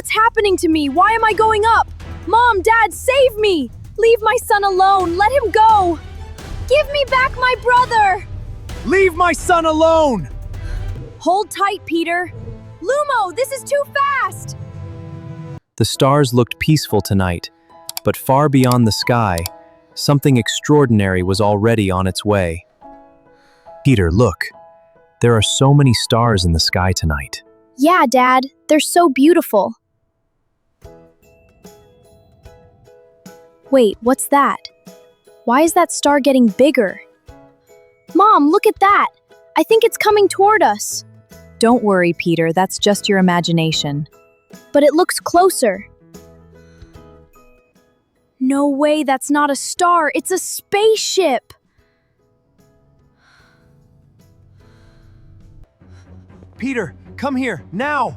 What's happening to me? Why am I going up? Mom, Dad, save me! Leave my son alone. Let him go. Give me back my brother. Leave my son alone! Hold tight, Peter. Lumo, this is too fast. The stars looked peaceful tonight, but far beyond the sky, something extraordinary was already on its way. Peter, look. There are so many stars in the sky tonight. Yeah, Dad, they're so beautiful. Wait, what's that? Why is that star getting bigger? Mom, look at that! I think it's coming toward us. Don't worry, Peter, that's just your imagination. But it looks closer. No way, that's not a star, it's a spaceship! Peter, come here, now!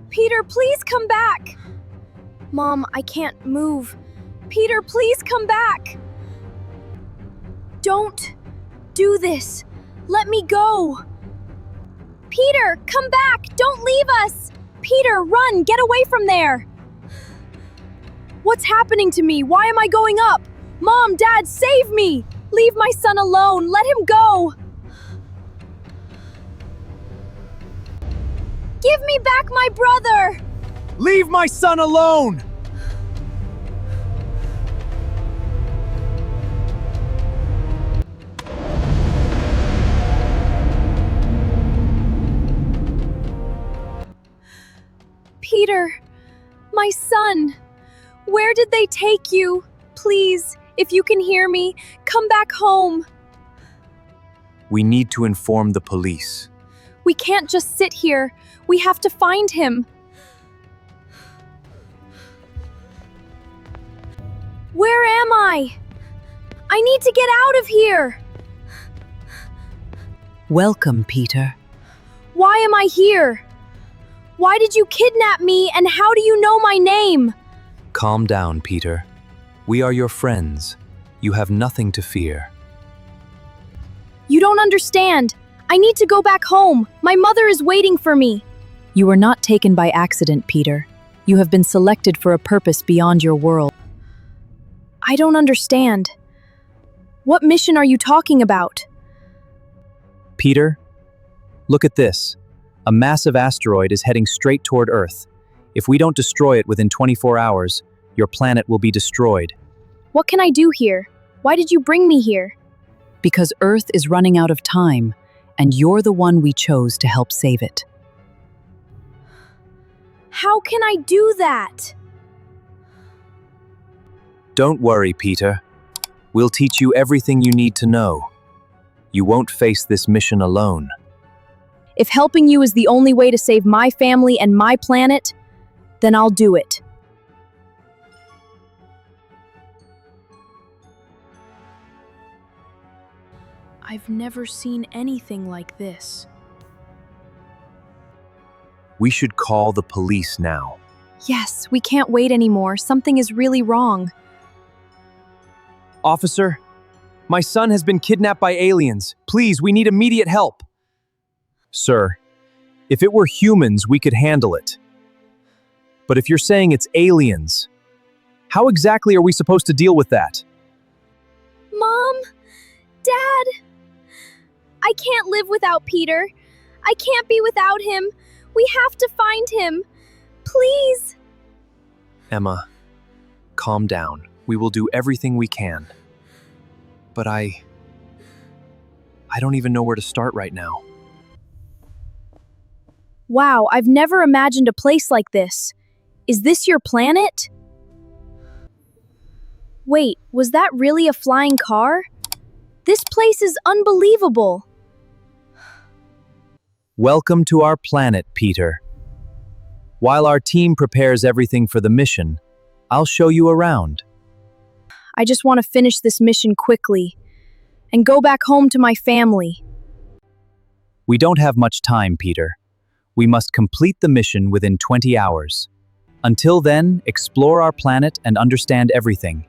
Peter, please come back! Mom, I can't move. Peter, please come back! Don't do this. Let me go. Peter, come back! Don't leave us! Peter, run! Get away from there! What's happening to me? Why am I going up? Mom, Dad, save me! Leave my son alone! Let him go! Give me back my brother! Leave my son alone! Peter, my son, where did they take you? Please, if you can hear me, come back home. We need to inform the police. We can't just sit here. We have to find him. Where am I? I need to get out of here. Welcome, Peter. Why am I here? Why did you kidnap me, and how do you know my name? Calm down, Peter. We are your friends. You have nothing to fear. You don't understand. I need to go back home. My mother is waiting for me. You were not taken by accident, Peter. You have been selected for a purpose beyond your world. I don't understand. What mission are you talking about? Peter, look at this. A massive asteroid is heading straight toward Earth. If we don't destroy it within 24 hours, your planet will be destroyed. What can I do here? Why did you bring me here? Because Earth is running out of time, and you're the one we chose to help save it. How can I do that? Don't worry, Peter. We'll teach you everything you need to know. You won't face this mission alone. If helping you is the only way to save my family and my planet, then I'll do it. I've never seen anything like this. We should call the police now. Yes, we can't wait anymore. Something is really wrong. Officer, my son has been kidnapped by aliens. Please, we need immediate help. Sir, if it were humans, we could handle it. But if you're saying it's aliens, how exactly are we supposed to deal with that? Mom, Dad, I can't live without Peter. I can't be without him. We have to find him. Please. Emma, calm down. We will do everything we can. But I don't even know where to start right now. Wow, I've never imagined a place like this. Is this your planet? Wait, was that really a flying car? This place is unbelievable. Welcome to our planet, Peter. While our team prepares everything for the mission, I'll show you around. I just want to finish this mission quickly and go back home to my family. We don't have much time, Peter. We must complete the mission within 20 hours. Until then, explore our planet and understand everything.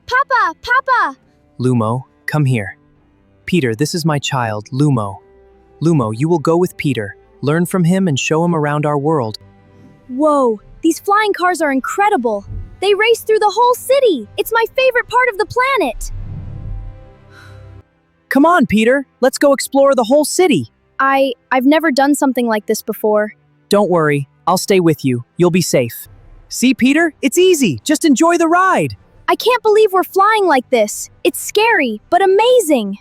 Papa! Papa! Lumo, come here. Peter, this is my child, Lumo. Lumo, you will go with Peter. Learn from him and show him around our world. Whoa, these flying cars are incredible. They race through the whole city. It's my favorite part of the planet. Come on, Peter. Let's go explore the whole city. I've never done something like this before. Don't worry. I'll stay with you. You'll be safe. See, Peter? It's easy. Just enjoy the ride. I can't believe we're flying like this. It's scary, but amazing.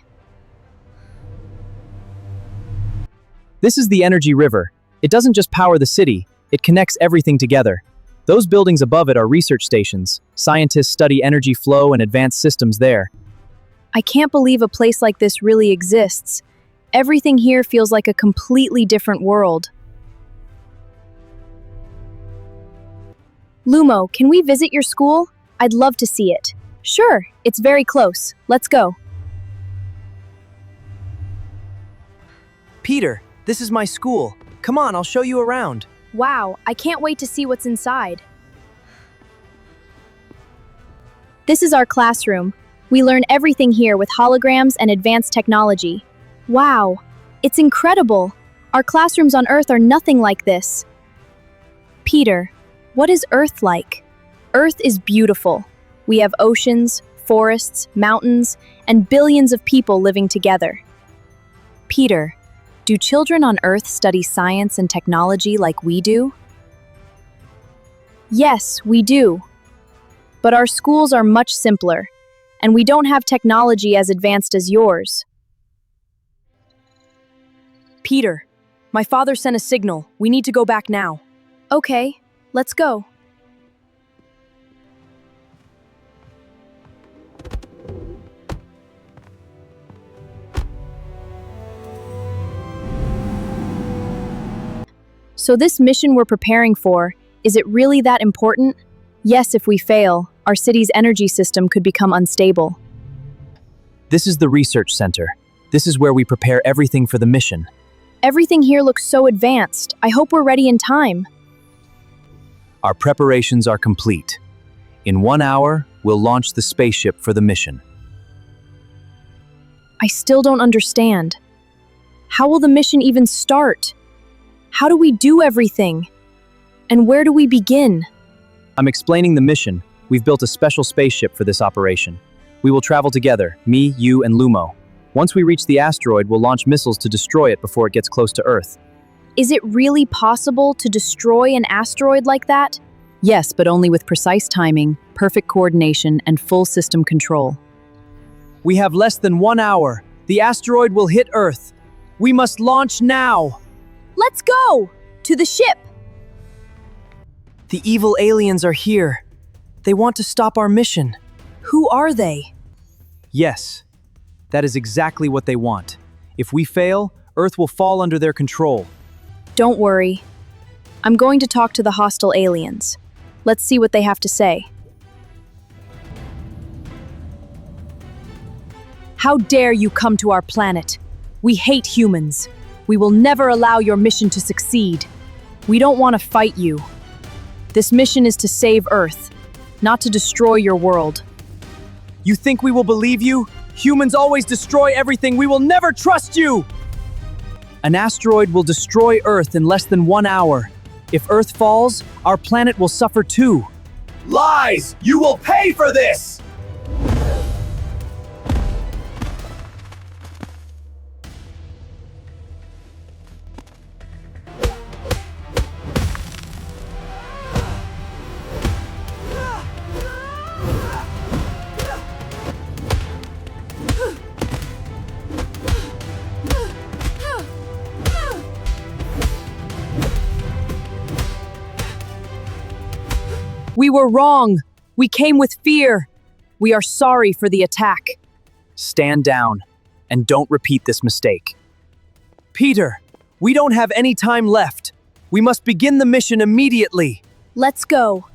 This is the energy river. It doesn't just power the city, it connects everything together. Those buildings above it are research stations. Scientists study energy flow and advanced systems there. I can't believe a place like this really exists. Everything here feels like a completely different world. Lumo, can we visit your school? I'd love to see it. Sure, it's very close. Let's go. Peter, this is my school. Come on, I'll show you around. Wow, I can't wait to see what's inside. This is our classroom. We learn everything here with holograms and advanced technology. Wow, it's incredible. Our classrooms on Earth are nothing like this. Peter, what is Earth like? Earth is beautiful. We have oceans, forests, mountains, and billions of people living together. Peter, do children on Earth study science and technology like we do? Yes, we do. But our schools are much simpler, and we don't have technology as advanced as yours. Peter, my father sent a signal. We need to go back now. Okay, let's go. So this mission we're preparing for, is it really that important? Yes, if we fail, our city's energy system could become unstable. This is the research center. This is where we prepare everything for the mission. Everything here looks so advanced. I hope we're ready in time. Our preparations are complete. In 1 hour, we'll launch the spaceship for the mission. I still don't understand. How will the mission even start? How do we do everything? And where do we begin? I'm explaining the mission. We've built a special spaceship for this operation. We will travel together, me, you, and Lumo. Once we reach the asteroid, we'll launch missiles to destroy it before it gets close to Earth. Is it really possible to destroy an asteroid like that? Yes, but only with precise timing, perfect coordination, and full system control. We have less than 1 hour. The asteroid will hit Earth. We must launch now. Let's go! To the ship! The evil aliens are here. They want to stop our mission. Who are they? Yes, that is exactly what they want. If we fail, Earth will fall under their control. Don't worry. I'm going to talk to the hostile aliens. Let's see what they have to say. How dare you come to our planet? We hate humans. We will never allow your mission to succeed. We don't want to fight you. This mission is to save Earth, not to destroy your world. You think we will believe you? Humans always destroy everything. We will never trust you! An asteroid will destroy Earth in less than 1 hour. If Earth falls, our planet will suffer too. Lies! You will pay for this! We were wrong. We came with fear. We are sorry for the attack. Stand down and don't repeat this mistake. Peter, we don't have any time left. We must begin the mission immediately. Let's go.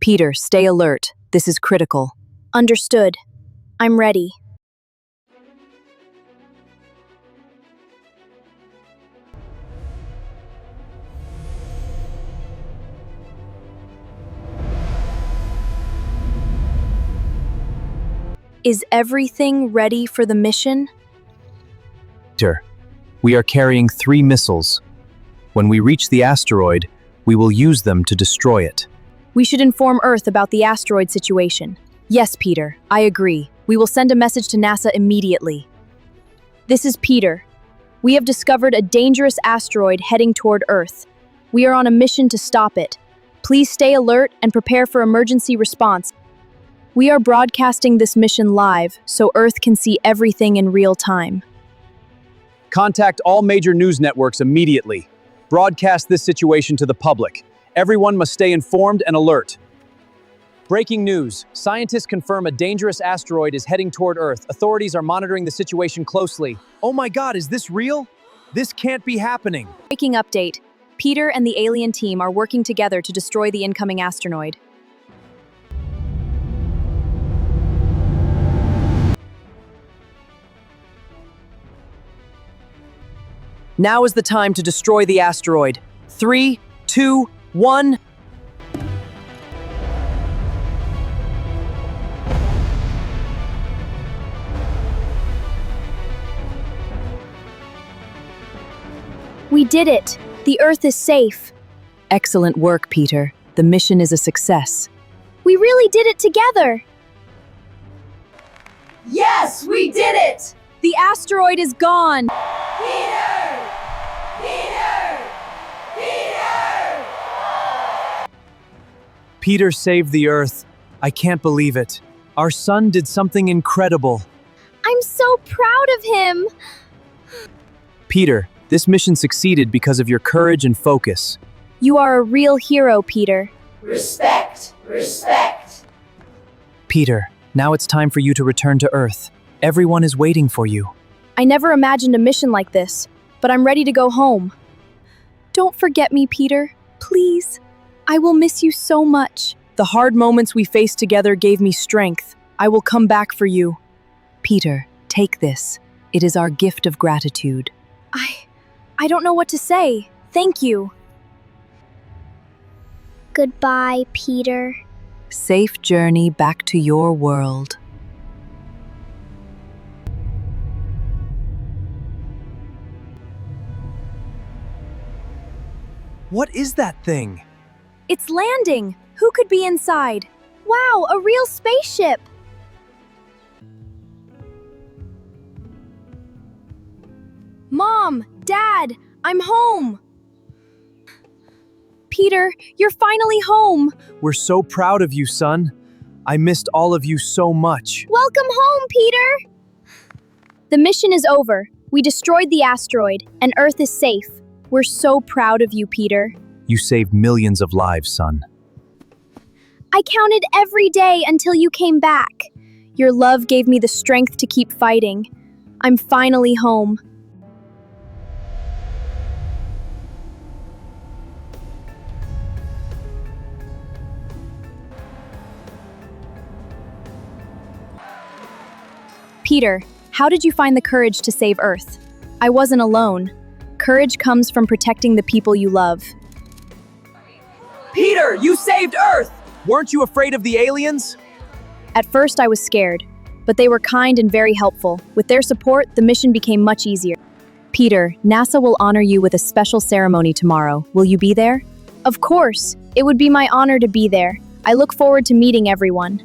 Peter, stay alert. This is critical. Understood. I'm ready. Is everything ready for the mission? Peter, we are carrying 3 missiles. When we reach the asteroid, we will use them to destroy it. We should inform Earth about the asteroid situation. Yes, Peter, I agree. We will send a message to NASA immediately. This is Peter. We have discovered a dangerous asteroid heading toward Earth. We are on a mission to stop it. Please stay alert and prepare for emergency response. We are broadcasting this mission live, so Earth can see everything in real time. Contact all major news networks immediately. Broadcast this situation to the public. Everyone must stay informed and alert. Breaking news. Scientists confirm a dangerous asteroid is heading toward Earth. Authorities are monitoring the situation closely. Oh my God, is this real? This can't be happening. Breaking update. Peter and the alien team are working together to destroy the incoming asteroid. Now is the time to destroy the asteroid. 3, 2, 1. We did it! The Earth is safe. Excellent work, Peter. The mission is a success. We really did it together! Yes, we did it! The asteroid is gone! Peter! Peter! Peter! Peter saved the Earth. I can't believe it. Our son did something incredible. I'm so proud of him! Peter, this mission succeeded because of your courage and focus. You are a real hero, Peter. Respect! Respect! Peter, now it's time for you to return to Earth. Everyone is waiting for you. I never imagined a mission like this, but I'm ready to go home. Don't forget me, Peter. Please. I will miss you so much. The hard moments we faced together gave me strength. I will come back for you. Peter, take this. It is our gift of gratitude. I don't know what to say. Thank you. Goodbye, Peter. Safe journey back to your world. What is that thing? It's landing. Who could be inside? Wow, a real spaceship. Mom, Dad, I'm home. Peter, you're finally home. We're so proud of you, son. I missed all of you so much. Welcome home, Peter. The mission is over. We destroyed the asteroid, and Earth is safe. We're so proud of you, Peter. You saved millions of lives, son. I counted every day until you came back. Your love gave me the strength to keep fighting. I'm finally home. Peter, how did you find the courage to save Earth? I wasn't alone. Courage comes from protecting the people you love. Peter, you saved Earth! Weren't you afraid of the aliens? At first, I was scared, but they were kind and very helpful. With their support, the mission became much easier. Peter, NASA will honor you with a special ceremony tomorrow. Will you be there? Of course, it would be my honor to be there. I look forward to meeting everyone.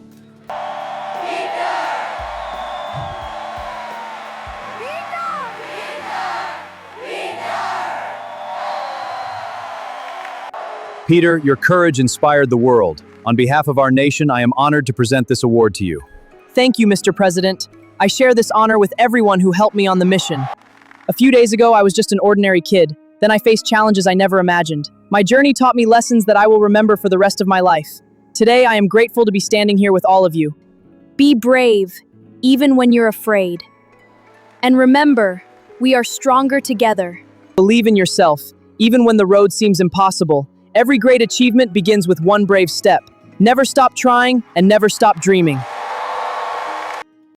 Peter, your courage inspired the world. On behalf of our nation, I am honored to present this award to you. Thank you, Mr. President. I share this honor with everyone who helped me on the mission. A few days ago, I was just an ordinary kid. Then I faced challenges I never imagined. My journey taught me lessons that I will remember for the rest of my life. Today, I am grateful to be standing here with all of you. Be brave, even when you're afraid. And remember, we are stronger together. Believe in yourself, even when the road seems impossible. Every great achievement begins with one brave step. Never stop trying and never stop dreaming.